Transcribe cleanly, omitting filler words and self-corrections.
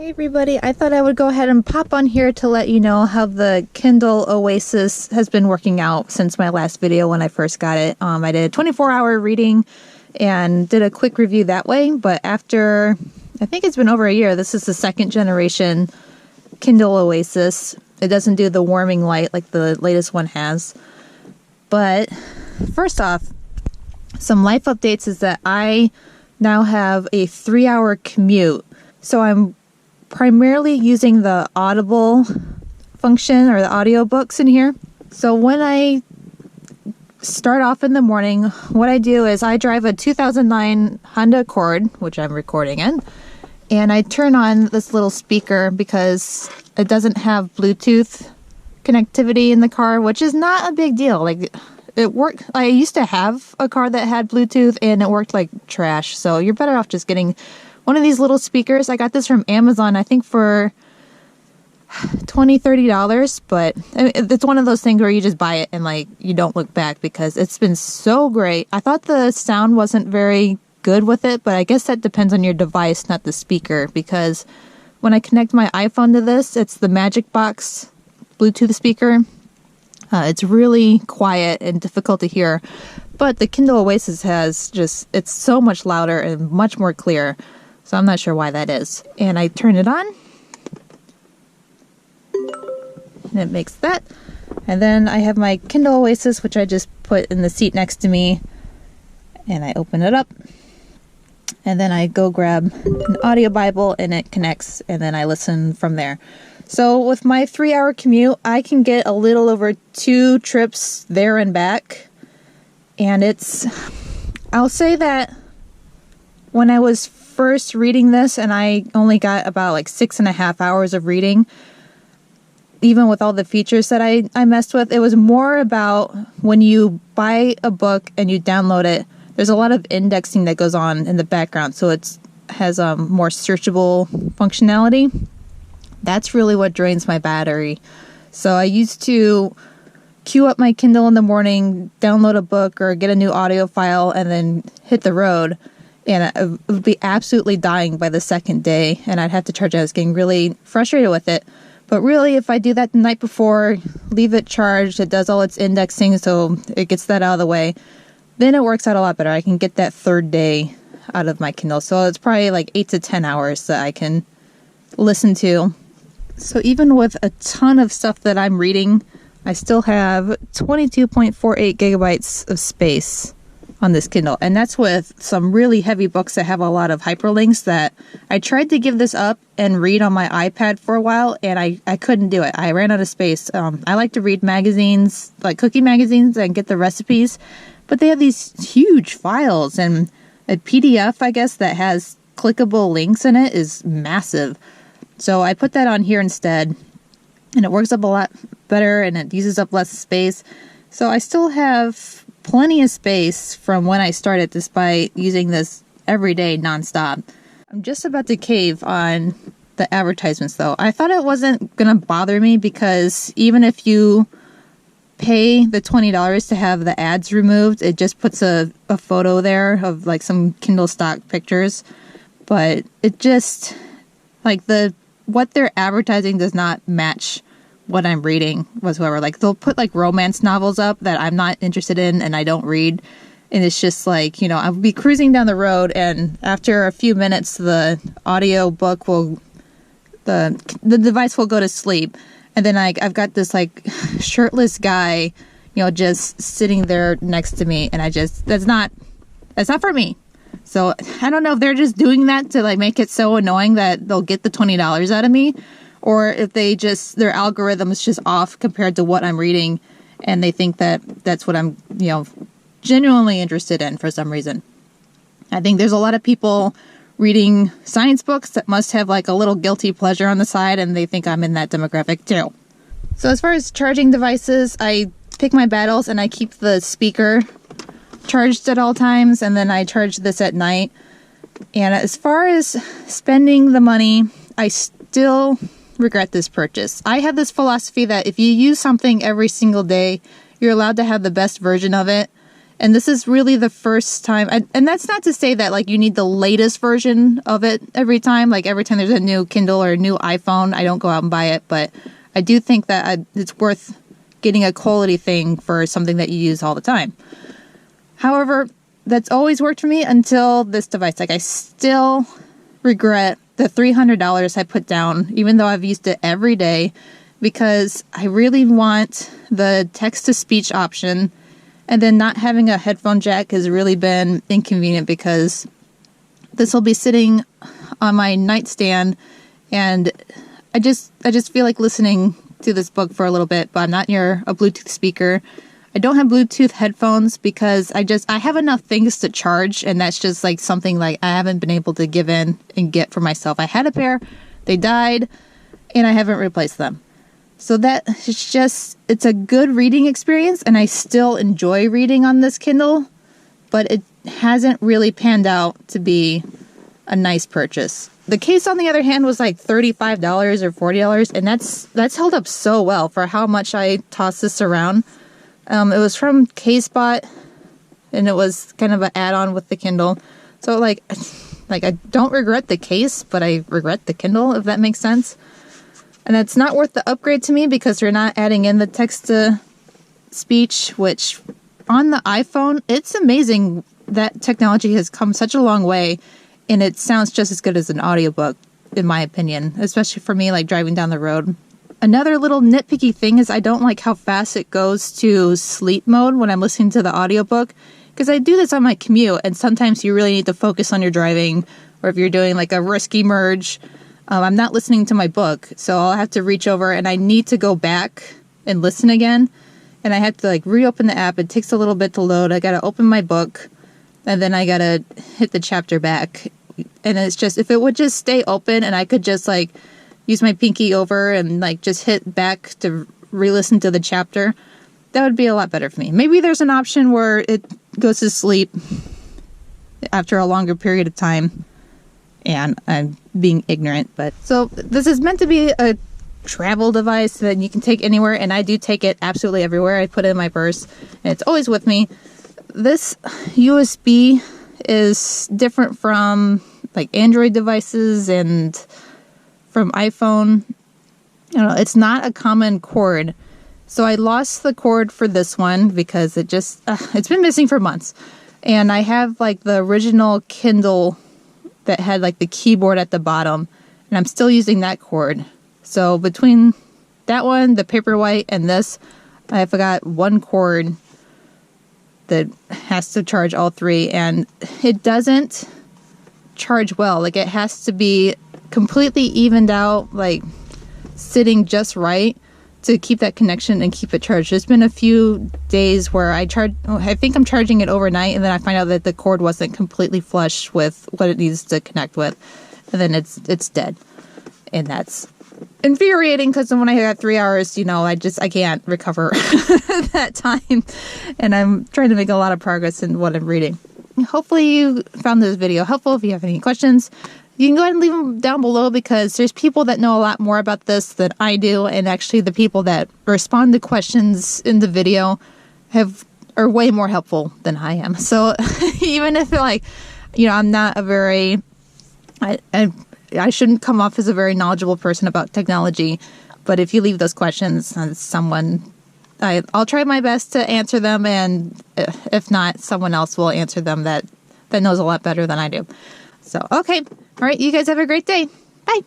Hey everybody, I thought I would go ahead and pop on here to let you know how the Kindle Oasis has been working out since my last video when I first got it. I did a 24-hour reading and did a quick review that way, but after, I think it's been over a year, this is the second generation Kindle Oasis. It doesn't do the warming light like the latest one has. But first off, some life updates is that I now have a 3-hour commute. So I'm primarily using the Audible function or the audiobooks in here. So when I start off in the morning, what I do is I drive a 2009 Honda Accord, which I'm recording in, and I turn on this little speaker because it doesn't have Bluetooth connectivity in the car, which is not a big deal. Like, it worked. I used to have a car that had Bluetooth and it worked like trash. So you're better off just getting one of these little speakers. I got this from Amazon, I think for $20-$30, but it's one of those things where you just buy it and like you don't look back because it's been so great. I thought the sound wasn't very good with it, but I guess that depends on your device, not the speaker, because when I connect my iPhone to this, it's the Magic Box Bluetooth speaker. It's really quiet and difficult to hear, but the Kindle Oasis it's so much louder and much more clear. So I'm not sure why that is. And I turn it on. And it makes that. And then I have my Kindle Oasis, which I just put in the seat next to me. And I open it up. And then I go grab an audio Bible and it connects. And then I listen from there. So with my 3-hour commute, I can get a little over 2 trips there and back. And I'll say that when I was first reading this and I only got about like 6.5 hours of reading, even with all the features that I messed with, it was more about when you buy a book and you download it, there's a lot of indexing that goes on in the background, so it has more searchable functionality. That's really what drains my battery. So I used to queue up my Kindle in the morning, download a book or get a new audio file, and then hit the road. And I would be absolutely dying by the second day, and I'd have to charge it. I was getting really frustrated with it. But really, if I do that the night before, leave it charged, it does all its indexing, so it gets that out of the way, then it works out a lot better. I can get that third day out of my Kindle. So it's probably like 8 to 10 hours that I can listen to. So even with a ton of stuff that I'm reading, I still have 22.48 gigabytes of space on this Kindle, and that's with some really heavy books that have a lot of hyperlinks that I tried to give this up and read on my iPad for a while, and I couldn't do it. I ran out of space. I like to read magazines, like cookie magazines, and get the recipes, but they have these huge files, and a PDF, I guess, that has clickable links in it is massive. So I put that on here instead, and it works up a lot better, and it uses up less space. So I still have plenty of space from when I started, despite using this every day nonstop. I'm just about to cave on the advertisements though. I thought it wasn't gonna bother me because even if you pay the $20 to have the ads removed, it just puts a photo there of like some Kindle stock pictures. But it just, like, what they're advertising does not match what I'm reading whatsoever. Like, they'll put like romance novels up that I'm not interested in and I don't read, and it's just like, I'll be cruising down the road, and after a few minutes the audio book the device will go to sleep, and then I've got this like shirtless guy just sitting there next to me, and that's not for me. So I don't know if they're just doing that to like make it so annoying that they'll get the $20 out of me, or if their algorithm is just off compared to what I'm reading, and they think that that's what I'm, genuinely interested in for some reason. I think there's a lot of people reading science books that must have like a little guilty pleasure on the side, and they think I'm in that demographic too. So as far as charging devices, I pick my battles and I keep the speaker charged at all times, and then I charge this at night. And as far as spending the money, I still regret this purchase. I have this philosophy that if you use something every single day, you're allowed to have the best version of it, And this is really the first time, and that's not to say that like you need the latest version of it every time. Like every time there's a new Kindle or a new iPhone, I don't go out and buy it. But I do think that it's worth getting a quality thing for something that you use all the time. However, that's always worked for me until this device. Like I still regret the $300 I put down, even though I've used it every day, because I really want the text-to-speech option. And then not having a headphone jack has really been inconvenient because this will be sitting on my nightstand, and I just feel like listening to this book for a little bit, but I'm not near a Bluetooth speaker. I don't have Bluetooth headphones because I have enough things to charge, and that's just like something like I haven't been able to give in and get for myself. I had a pair, they died, and I haven't replaced them. So it's a good reading experience, and I still enjoy reading on this Kindle, but it hasn't really panned out to be a nice purchase. The case, on the other hand, was like $35 or $40, and that's held up so well for how much I tossed this around. It was from K-Spot, and it was kind of an add-on with the Kindle. So like I don't regret the case, but I regret the Kindle, if that makes sense. And it's not worth the upgrade to me because they're not adding in the text-to-speech, which on the iPhone, it's amazing that technology has come such a long way, and it sounds just as good as an audiobook, in my opinion, especially for me, like driving down the road. Another little nitpicky thing is I don't like how fast it goes to sleep mode when I'm listening to the audiobook, because I do this on my commute, and sometimes you really need to focus on your driving, or if you're doing like a risky merge. I'm not listening to my book, so I'll have to reach over and I need to go back and listen again. And I have to like reopen the app. It takes a little bit to load. I got to open my book, and then I got to hit the chapter back. And it's just, if it would just stay open and I could just like use my pinky over and like just hit back to re-listen to the chapter, that would be a lot better for me. Maybe there's an option where it goes to sleep after a longer period of time, and I'm being ignorant. But so this is meant to be a travel device that you can take anywhere, and I do take it absolutely everywhere. I put it in my purse, and it's always with me. This USB is different from like Android devices and from iPhone. You know, it's not a common cord. So I lost the cord for this one because it's been missing for months. And I have like the original Kindle that had like the keyboard at the bottom, and I'm still using that cord. So between that one, the Paperwhite, and this, I've got one cord that has to charge all three, and it doesn't charge well. Like it has to be completely evened out, like sitting just right to keep that connection and keep it charged. There's been a few days where I think I'm charging it overnight, and then I find out that the cord wasn't completely flush with what it needs to connect with, and then it's dead. And that's infuriating because when I have 3 hours, you know, I can't recover that time, and I'm trying to make a lot of progress in what I'm reading. Hopefully you found this video helpful. If you have any questions, you can go ahead and leave them down below, because there's people that know a lot more about this than I do, and actually the people that respond to questions in the video are way more helpful than I am. So even if like, you know, I'm not a very, I shouldn't come off as a very knowledgeable person about technology, but if you leave those questions on someone, I'll try my best to answer them, and if not, someone else will answer them that knows a lot better than I do. So, okay. All right. You guys have a great day. Bye.